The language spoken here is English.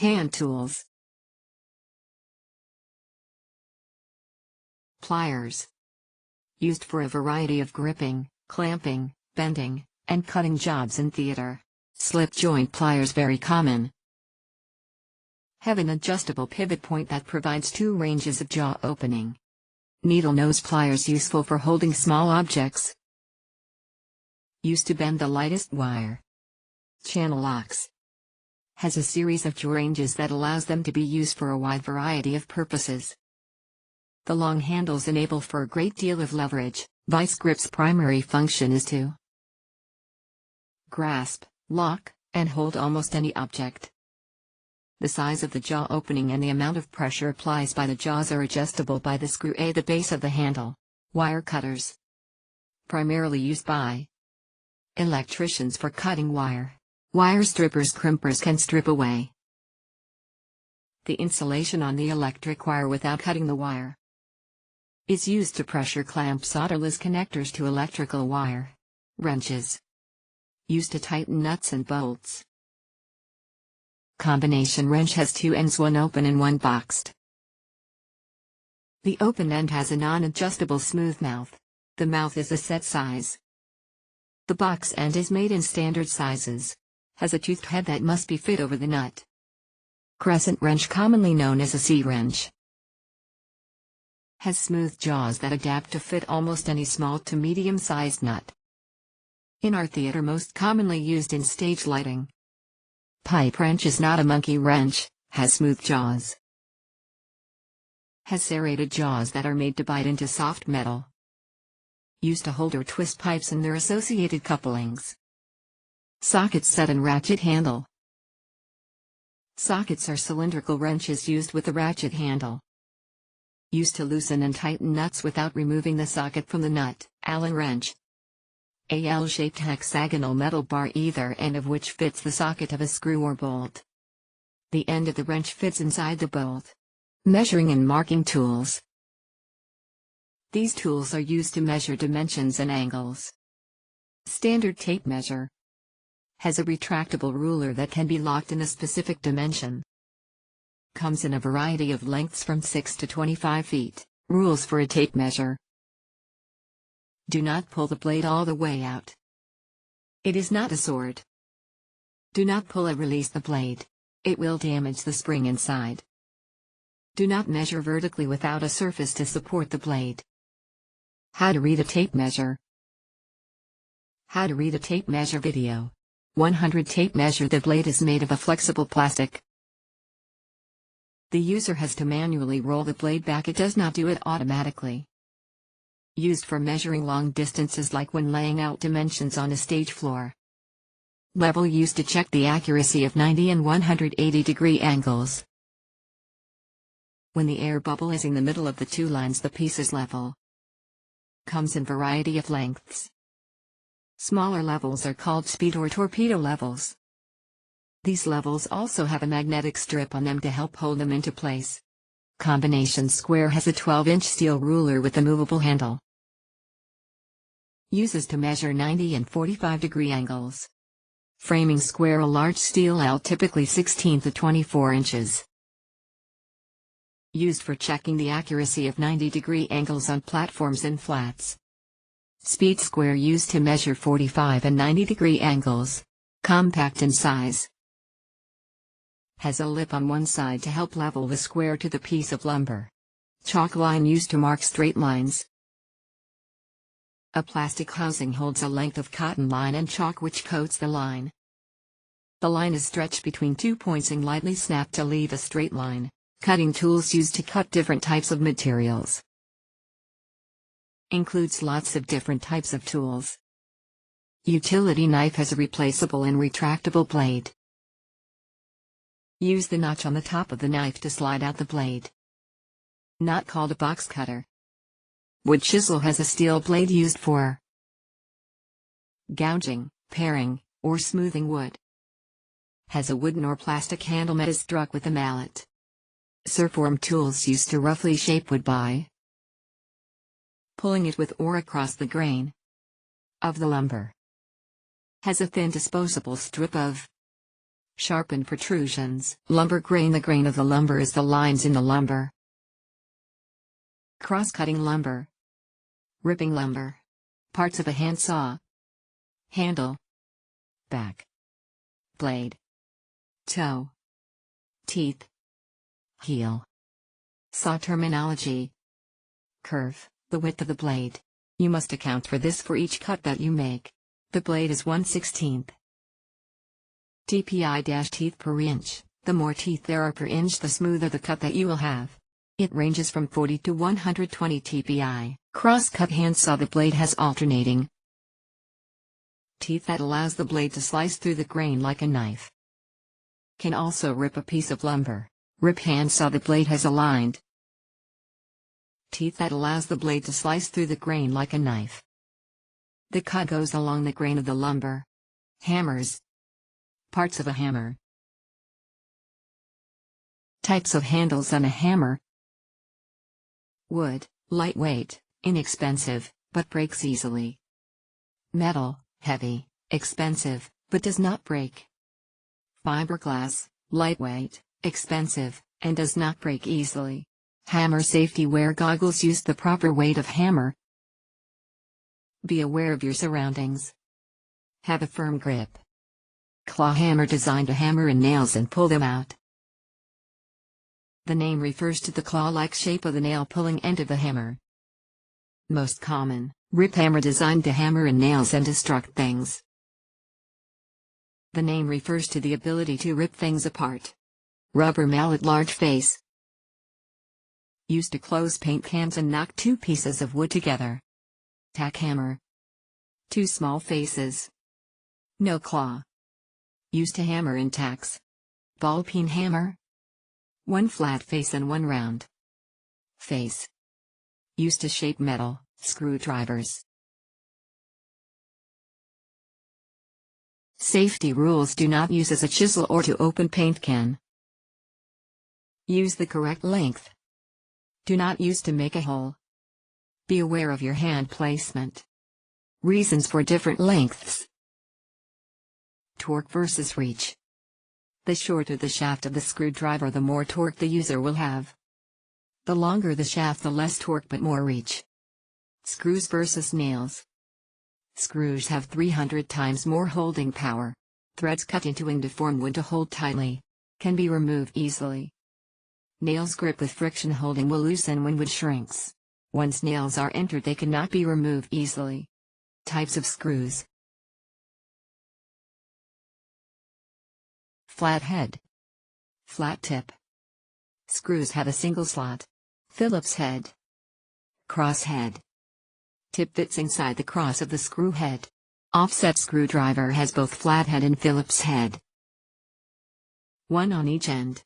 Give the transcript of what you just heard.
Hand tools. Pliers. Used for a variety of gripping, clamping, bending, and cutting jobs in theater. Slip joint pliers very common. Have an adjustable pivot point that provides two ranges of jaw opening. Needle nose pliers useful for holding small objects. Used to bend the lightest wire. Channel locks. Has a series of jaw ranges that allows them to be used for a wide variety of purposes. The long handles enable for a great deal of leverage. Vice grip's primary function is to grasp, lock, and hold almost any object. The size of the jaw opening and the amount of pressure applied by the jaws are adjustable by the screw at the base of the handle. Wire cutters. Primarily used by electricians for cutting wire. Wire strippers crimpers can strip away the insulation on the electric wire without cutting the wire. Is used to pressure clamp solderless connectors to electrical wire. Wrenches. Used to tighten nuts and bolts. Combination wrench has two ends, one open and one boxed. The open end has a non-adjustable smooth mouth. The mouth is a set size. The box end is made in standard sizes. Has a toothed head that must be fit over the nut. Crescent wrench, commonly known as a C-wrench. Has smooth jaws that adapt to fit almost any small to medium-sized nut. In our theater, most commonly used in stage lighting. Pipe wrench is not a monkey wrench, has smooth jaws. Has serrated jaws that are made to bite into soft metal. Used to hold or twist pipes and their associated couplings. Socket set and ratchet handle. Sockets are cylindrical wrenches used with a ratchet handle. Used to loosen and tighten nuts without removing the socket from the nut. Allen wrench. A L-shaped hexagonal metal bar, either end of which fits the socket of a screw or bolt. The end of the wrench fits inside the bolt. Measuring and marking tools. These tools are used to measure dimensions and angles. Standard tape measure. Has a retractable ruler that can be locked in a specific dimension. Comes in a variety of lengths from 6 to 25 feet. Rules for a tape measure. Do not pull the blade all the way out. It is not a sword. Do not pull or release the blade. It will damage the spring inside. Do not measure vertically without a surface to support the blade. How to read a tape measure. How to read a tape measure video. 100 tape measure. The blade is made of a flexible plastic. The user has to manually roll the blade back. It does not do it automatically. Used for measuring long distances, like when laying out dimensions on a stage floor. Level, used to check the accuracy of 90 and 180 degree angles. When the air bubble is in the middle of the two lines, the piece is level. Comes in variety of lengths. Smaller levels are called speed or torpedo levels. These levels also have a magnetic strip on them to help hold them into place. Combination square has a 12-inch steel ruler with a movable handle. Uses to measure 90 and 45 degree angles. Framing square, a large steel L, typically 16 to 24 inches. Used for checking the accuracy of 90 degree angles on platforms and flats. Speed square, used to measure 45 and 90 degree angles. Compact in size. Has a lip on one side to help level the square to the piece of lumber. Chalk line, used to mark straight lines. A plastic housing holds a length of cotton line and chalk which coats the line. The line is stretched between 2 points and lightly snapped to leave a straight line. Cutting tools used to cut different types of materials. Includes lots of different types of tools. Utility knife has a replaceable and retractable blade. Use the notch on the top of the knife to slide out the blade. Not called a box cutter. Wood chisel has a steel blade used for gouging, paring, or smoothing wood. Has a wooden or plastic handle that is struck with a mallet. Surform tools, used to roughly shape wood by pulling it with or across the grain of the lumber. Has a thin disposable strip of Sharpened protrusions. Lumber grain. The grain of the lumber is the lines in the lumber. Cross-cutting lumber. Ripping lumber. Parts of a handsaw. Handle. Back. Blade. Toe. Teeth. Heel. Saw terminology. Curve, the width of the blade. You must account for this for each cut that you make. The blade is 1/16. TPI-teeth per inch. The more teeth there are per inch, the smoother the cut that you will have. It ranges from 40 to 120 TPI. Cross-cut handsaw. The blade has alternating teeth that allows the blade to slice through the grain like a knife. Can also rip a piece of lumber. Rip handsaw. The blade has aligned teeth that allows the blade to slice through the grain like a knife. The cut goes along the grain of the lumber. Hammers. Parts of a hammer. Types of handles on a hammer. Wood, lightweight, inexpensive, but breaks easily. Metal, heavy, expensive, but does not break. Fiberglass, lightweight, expensive, and does not break easily. Hammer safety. Wear goggles. Use the proper weight of hammer. Be aware of your surroundings. Have a firm grip. Claw hammer. Designed to hammer in nails and pull them out. The name refers to the claw-like shape of the nail-pulling end of the hammer. Most common, rip hammer. Designed to hammer in nails and destruct things. The name refers to the ability to rip things apart. Rubber mallet. Large face. Used to close paint cans and knock two pieces of wood together. Tack hammer. Two small faces. No claw. Used to hammer in tacks. Ball peen hammer. One flat face and one round face. Used to shape metal. Screwdrivers. Safety rules. Do not use as a chisel or to open paint can. Use the correct length. Do not use to make a hole. Be aware of your hand placement. Reasons for different lengths. Torque versus reach. The shorter the shaft of the screwdriver, the more torque the user will have. The longer the shaft, the less torque but more reach. Screws versus nails. Screws have 300 times more holding power. Threads cut into and deform wood to hold tightly. Can be removed easily. Nails grip with friction holding will loosen when wood shrinks. Once nails are entered, they cannot be removed easily. Types of screws. Flat head. Flat tip. Screws have a single slot. Phillips head. Cross head. Tip fits inside the cross of the screw head. Offset screwdriver has both flat head and Phillips head. One on each end.